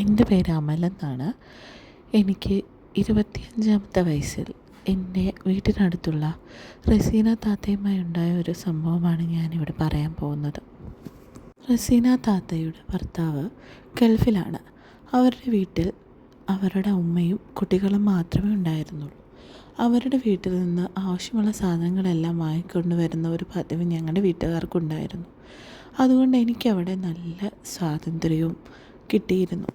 എൻ്റെ പേര് അമലെന്നാണ്. എനിക്ക് 25-ാമത്തെ വയസ്സിൽ എൻ്റെ വീട്ടിനടുത്തുള്ള റസീന താത്തയുമായി ഉണ്ടായ ഒരു സംഭവമാണ് ഞാനിവിടെ പറയാൻ പോകുന്നത്. റസീന താത്തയുടെ ഭർത്താവ് ഗൾഫിലാണ്. അവരുടെ വീട്ടിൽ അവരുടെ ഉമ്മയും കുട്ടികളും മാത്രമേ ഉണ്ടായിരുന്നുള്ളൂ. അവരുടെ വീട്ടിൽ നിന്ന് ആവശ്യമുള്ള സാധനങ്ങളെല്ലാം വാങ്ങിക്കൊണ്ടുവരുന്ന ഒരു പതിവ് ഞങ്ങളുടെ വീട്ടുകാർക്കുണ്ടായിരുന്നു. അതുകൊണ്ട് എനിക്കവിടെ നല്ല സ്വാതന്ത്ര്യവും കിട്ടിയിരുന്നു.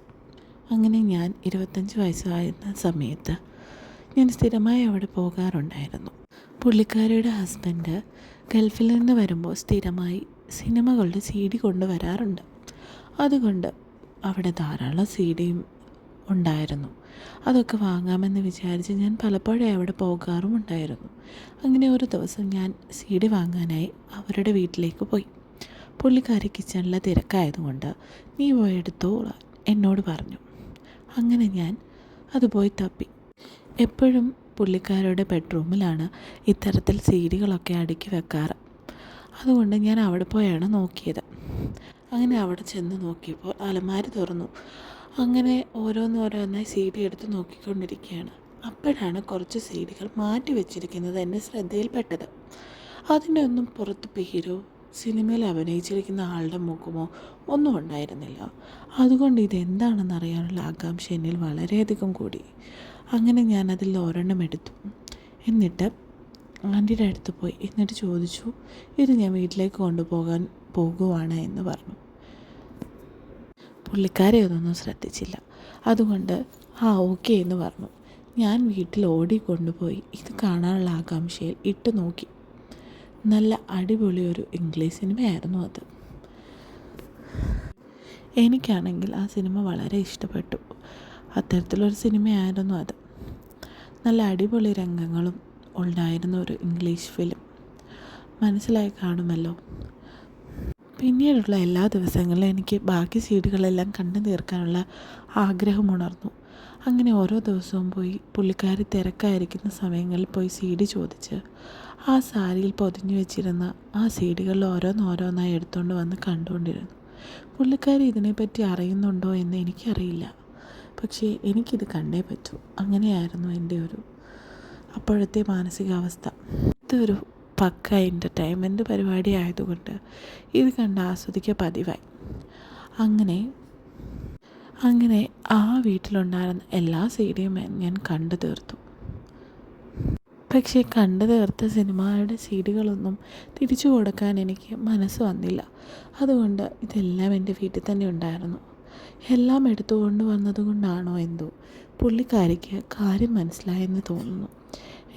അങ്ങനെ ഞാൻ 25 വയസ്സായിരുന്ന സമയത്ത് ഞാൻ സ്ഥിരമായി അവിടെ പോകാറുണ്ടായിരുന്നു. പുള്ളിക്കാരിയുടെ ഹസ്ബൻഡ് ഗൾഫിൽ നിന്ന് വരുമ്പോൾ സ്ഥിരമായി സിനിമകളുടെ CD കൊണ്ടുവരാറുണ്ട്. അതുകൊണ്ട് അവിടെ ധാരാളം CDയും ഉണ്ടായിരുന്നു. അതൊക്കെ വാങ്ങാമെന്ന് വിചാരിച്ച് ഞാൻ പലപ്പോഴും അവിടെ പോകാറുമുണ്ടായിരുന്നു. അങ്ങനെ ഒരു ദിവസം ഞാൻ CD വാങ്ങാനായി അവരുടെ വീട്ടിലേക്ക് പോയി. പുള്ളിക്കാരി കിച്ചണിലെ തിരക്കായതുകൊണ്ട് നീ പോയി എടുത്തോളാൻ എന്നോട് പറഞ്ഞു. അങ്ങനെ ഞാൻ അത് പോയി തപ്പി. എപ്പോഴും പുള്ളിക്കാരുടെ ബെഡ്റൂമിലാണ് ഇത്തരത്തിൽ CDകളൊക്കെ അടുക്കി വെക്കാറ്. അതുകൊണ്ട് ഞാൻ അവിടെ പോയാണ് നോക്കിയത്. അങ്ങനെ അവിടെ ചെന്ന് നോക്കിയപ്പോൾ അലമാരി തുറന്നു. അങ്ങനെ ഓരോന്നോരോന്നായി CD എടുത്ത് നോക്കിക്കൊണ്ടിരിക്കുകയാണ്. അപ്പോഴാണ് കുറച്ച് CDകൾ മാറ്റി വെച്ചിരിക്കുന്നത് എൻ്റെ ശ്രദ്ധയിൽപ്പെട്ടത്. അതിൻ്റെ ഒന്നും പുറത്ത് പേരോ സിനിമയിൽ അഭിനയിച്ചിരിക്കുന്ന ആളുടെ മുഖമോ ഒന്നും ഉണ്ടായിരുന്നില്ല. അതുകൊണ്ട് ഇതെന്താണെന്ന് അറിയാനുള്ള ആകാംക്ഷ എന്നിൽ വളരെയധികം കൂടി. അങ്ങനെ ഞാനതിൽ ഒരെണ്ണം എടുത്തു. എന്നിട്ട് ആൻറ്റിയുടെ അടുത്ത് പോയി. എന്നിട്ട് ചോദിച്ചു, ഇത് ഞാൻ വീട്ടിലേക്ക് കൊണ്ടുപോകാൻ പോകുവാണ് എന്ന് പറഞ്ഞു. പുള്ളിക്കാരെ ഒന്നും ശ്രദ്ധിച്ചില്ല. അതുകൊണ്ട് ഓക്കെ എന്ന് പറഞ്ഞു. ഞാൻ വീട്ടിൽ ഓടിക്കൊണ്ടുപോയി ഇത് കാണാനുള്ള ആകാംക്ഷയിൽ ഇട്ട് നോക്കി. നല്ല അടിപൊളി ഒരു ഇംഗ്ലീഷ് സിനിമയായിരുന്നു അത്. എനിക്കാണെങ്കിൽ ആ സിനിമ വളരെ ഇഷ്ടപ്പെട്ടു. അത്തരത്തിലൊരു സിനിമയായിരുന്നു അത്. നല്ല അടിപൊളി രംഗങ്ങളും ഉണ്ടായിരുന്ന ഒരു ഇംഗ്ലീഷ് ഫിലിം. മനസ്സിലായി കാണുമല്ലോ. പിന്നീടുള്ള എല്ലാ ദിവസങ്ങളിലും എനിക്ക് ബാക്കി CDകളെല്ലാം കണ്ടു തീർക്കാനുള്ള ആഗ്രഹമുണർന്നു. അങ്ങനെ ഓരോ ദിവസവും പോയി പുള്ളിക്കാരി തിരക്കായിരിക്കുന്ന സമയങ്ങളിൽ പോയി CD ചോദിച്ച് ആ സാരിയിൽ പൊതിഞ്ഞു വെച്ചിരുന്ന ആ CDകളിൽ ഓരോന്നോരോന്നായി എടുത്തുകൊണ്ട് വന്ന് കണ്ടുകൊണ്ടിരുന്നു. പുള്ളിക്കാരി ഇതിനെപ്പറ്റി അറിയുന്നുണ്ടോ എന്ന് എനിക്കറിയില്ല. പക്ഷേ എനിക്കിത് കണ്ടേ പറ്റൂ. അങ്ങനെയായിരുന്നു എൻ്റെ അപ്പോഴത്തെ മാനസികാവസ്ഥ. ഇതൊരു പക്ക എൻ്റർടൈൻമെൻറ്റ് പരിപാടി ആയതുകൊണ്ട് ഇത് കണ്ട് ആസ്വദിക്കുക പതിവായി. അങ്ങനെ ആ വീട്ടിലുണ്ടായിരുന്ന എല്ലാ CDയും ഞാൻ കണ്ടു തീർത്തു. പക്ഷേ കണ്ടു തീർത്ത സിനിമയുടെ CDകളൊന്നും തിരിച്ചു കൊടുക്കാൻ എനിക്ക് മനസ്സ് വന്നില്ല. അതുകൊണ്ട് ഇതെല്ലാം എൻ്റെ വീട്ടിൽ തന്നെ ഉണ്ടായിരുന്നു. എല്ലാം എടുത്തുകൊണ്ട് വന്നതുകൊണ്ടാണോ എന്തോ പുള്ളിക്കാരിക്ക് കാര്യം മനസ്സിലായെന്ന് തോന്നുന്നു.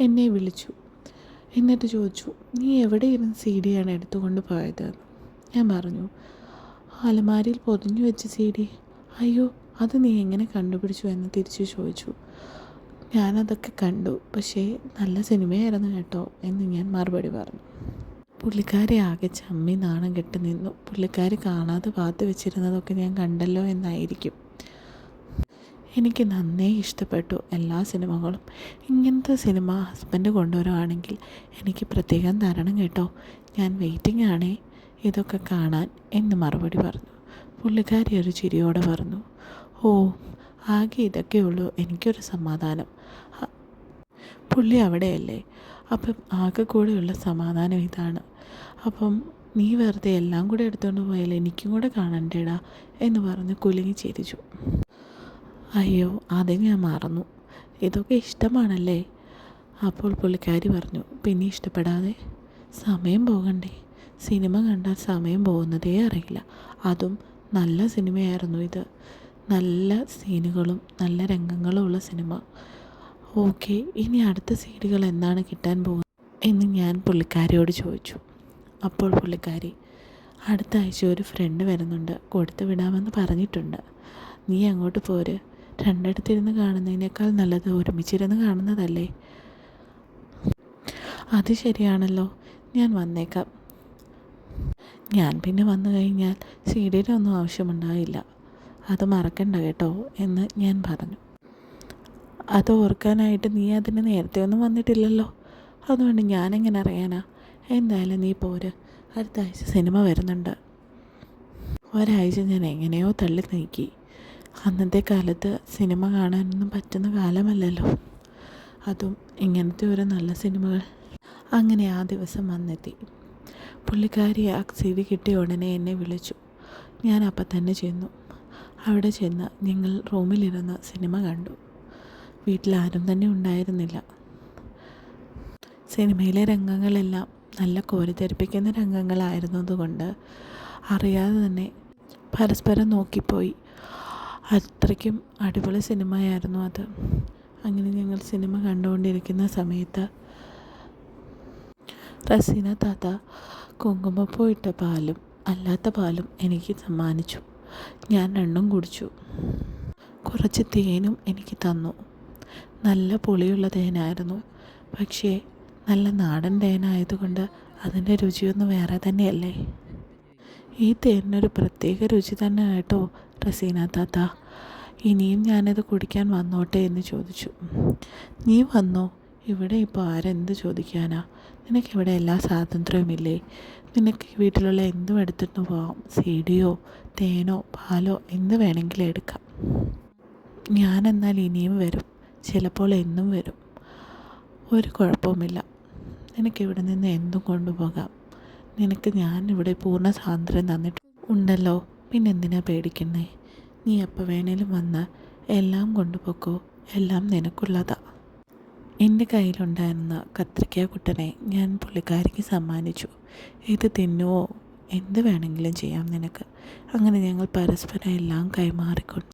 എന്നെ വിളിച്ചു. എന്നിട്ട് ചോദിച്ചു, നീ എവിടെ ഇരുന്ന് CDയാണ് എടുത്തുകൊണ്ട് പോയത്? ഞാൻ പറഞ്ഞു, അലമാരിയിൽ പൊതിഞ്ഞു വെച്ച CD. അയ്യോ, അത് നീ എങ്ങനെ കണ്ടുപിടിച്ചു എന്ന് തിരിച്ചു ചോദിച്ചു. ഞാനതൊക്കെ കണ്ടു, പക്ഷേ നല്ല സിനിമയായിരുന്നു കേട്ടോ എന്ന് ഞാൻ മറുപടി പറഞ്ഞു. പുള്ളിക്കാരി ആകെ ചമ്മി നാണം കെട്ട് നിന്നു. പുള്ളിക്കാരി കാണാതെ പാത്ത് വെച്ചിരുന്നതൊക്കെ ഞാൻ കണ്ടല്ലോ എന്നായിരിക്കും. എനിക്ക് നന്നേ ഇഷ്ടപ്പെട്ടു എല്ലാ സിനിമകളും. ഇങ്ങനത്തെ സിനിമ ഹസ്ബൻഡ് കൊണ്ടുവരുവാണെങ്കിൽ എനിക്ക് പ്രത്യേകം തരണം കേട്ടോ. ഞാൻ വെയിറ്റിംഗ് ആണേ ഇതൊക്കെ കാണാൻ എന്ന് മറുപടി പറഞ്ഞു. പുള്ളിക്കാരി ഒരു ചിരിയോടെ പറഞ്ഞു, ആകെ ഇതൊക്കെയുള്ളൂ എനിക്കൊരു സമാധാനം. പുള്ളി അവിടെയല്ലേ, അപ്പം ആകെ കൂടെയുള്ള സമാധാനം ഇതാണ്. അപ്പം നീ വെറുതെ എല്ലാം കൂടെ എടുത്തുകൊണ്ട് പോയാൽ എനിക്കും കൂടെ കാണണ്ടേടാ എന്ന് പറഞ്ഞ് കുലുങ്ങി ചിരിച്ചു. അയ്യോ, അത് ഞാൻ മറന്നു. ഇതൊക്കെ ഇഷ്ടമാണല്ലേ? അപ്പോൾ പുള്ളിക്കാരി പറഞ്ഞു, പിന്നെ ഇഷ്ടപ്പെടാതെ? സമയം പോകണ്ടേ? സിനിമ കണ്ടാൽ സമയം പോകുന്നതേ അറിയില്ല. അതും നല്ല സിനിമയായിരുന്നു ഇത്. നല്ല സീനുകളും നല്ല രംഗങ്ങളും ഉള്ള സിനിമ. ഓക്കെ, ഇനി അടുത്ത CDകൾ എന്നാണ് കിട്ടാൻ പോകുന്നത് എന്ന് ഞാൻ പുള്ളിക്കാരിയോട് ചോദിച്ചു. അപ്പോൾ പുള്ളിക്കാരി, അടുത്ത ആഴ്ച ഒരു ഫ്രണ്ട് വരുന്നുണ്ട്, കൊടുത്തു വിടാമെന്ന് പറഞ്ഞിട്ടുണ്ട്. നീ അങ്ങോട്ട് പോര്. രണ്ടിടത്തിരുന്ന് കാണുന്നതിനേക്കാൾ നല്ലത് ഒരുമിച്ചിരുന്ന് കാണുന്നതല്ലേ? അത് ശരിയാണല്ലോ, ഞാൻ വന്നേക്കാം. ഞാൻ പിന്നെ വന്നു കഴിഞ്ഞാൽ CDയുടെ ഒന്നും ആവശ്യമുണ്ടാവില്ല. അത് മറക്കണ്ട കേട്ടോ എന്ന് ഞാൻ പറഞ്ഞു. അത് ഓർക്കാനായിട്ട് നീ അതിന് നേരത്തെ ഒന്നും വന്നിട്ടില്ലല്ലോ. അതുകൊണ്ട് ഞാനെങ്ങനെ അറിയാനാ? എന്തായാലും നീ പോര്. അടുത്ത ആഴ്ച സിനിമ വരുന്നുണ്ട്. ഒരാഴ്ച ഞാൻ എങ്ങനെയോ തള്ളി നീക്കി. അന്നത്തെ കാലത്ത് സിനിമ കാണാനൊന്നും പറ്റുന്ന കാലമല്ലല്ലോ, അതും ഇങ്ങനത്തെ ഒരു നല്ല സിനിമകൾ. അങ്ങനെ ആ ദിവസം വന്നെത്തി. പുള്ളിക്കാരി ആ CD കിട്ടിയ ഉടനെ എന്നെ വിളിച്ചു. ഞാൻ അപ്പം തന്നെ ചെന്നു. അവിടെ ചെന്ന് ഞങ്ങൾ റൂമിലിരുന്ന് സിനിമ കണ്ടു. വീട്ടിലാരും തന്നെ ഉണ്ടായിരുന്നില്ല. സിനിമയിലെ രംഗങ്ങളെല്ലാം നല്ല കോരിത്തെരിപ്പിക്കുന്ന രംഗങ്ങളായിരുന്നതുകൊണ്ട് അറിയാതെ തന്നെ പരസ്പരം നോക്കിപ്പോയി. അത്രയ്ക്കും അടിപൊളി സിനിമയായിരുന്നു അത്. അങ്ങനെ ഞങ്ങൾ സിനിമ കണ്ടുകൊണ്ടിരിക്കുന്ന സമയത്ത് റസീന താത്ത കുങ്കുമപ്പൂ ഇട്ട പാലും അല്ലാത്ത പാലും എനിക്ക് സമ്മാനിച്ചു. ഞാൻ രണ്ടും കുടിച്ചു. കുറച്ച് തേനും എനിക്ക് തന്നു. നല്ല പുളിയുള്ള തേനായിരുന്നു. പക്ഷേ നല്ല നാടൻ തേനായതുകൊണ്ട് അതിൻ്റെ രുചിയൊന്നും വേറെ തന്നെയല്ലേ. ഈ തേനിനൊരു പ്രത്യേക രുചി തന്നെ കേട്ടോ റസീന താത്ത. ഇനിയും ഞാനത് കുടിക്കാൻ വന്നോട്ടെ എന്ന് ചോദിച്ചു. നീ വന്നോ, ഇവിടെ ഇപ്പോൾ ആരെന്ത് ചോദിക്കാനാ? നിനക്കിവിടെ എല്ലാ സ്വാതന്ത്ര്യവുമില്ലേ? നിനക്ക് ഈ വീട്ടിലുള്ള എന്തും എടുത്തിട്ട് പോവാം. CDയോ തേനോ പാലോ എന്ത് വേണമെങ്കിലും എടുക്കാം. ഞാനെന്നാൽ ഇനിയും വരും, ചിലപ്പോൾ എന്നും വരും. ഒരു കുഴപ്പവുമില്ല. നിനക്കിവിടെ നിന്ന് എന്തും കൊണ്ടുപോകാം. നിനക്ക് ഞാൻ ഇവിടെ പൂർണ്ണ സ്വാതന്ത്ര്യം തന്നിട്ട് ഉണ്ടല്ലോ, പിന്നെന്തിനാ പേടിക്കുന്നേ? നീ എപ്പോൾ വേണേലും വന്ന് എല്ലാം കൊണ്ടുപോക്കോ, എല്ലാം നിനക്കുള്ളതാ. എൻ്റെ കയ്യിലുണ്ടായിരുന്ന കത്രിക്ക കുട്ടനെ ഞാൻ പുള്ളിക്കാരിക്ക് സമ്മാനിച്ചു. ഇത് തിന്നുവോ, എന്ത് വേണമെങ്കിലും ചെയ്യാം നിനക്ക്. അങ്ങനെ ഞങ്ങൾ പരസ്പരം എല്ലാം കൈമാറിക്കൊണ്ട്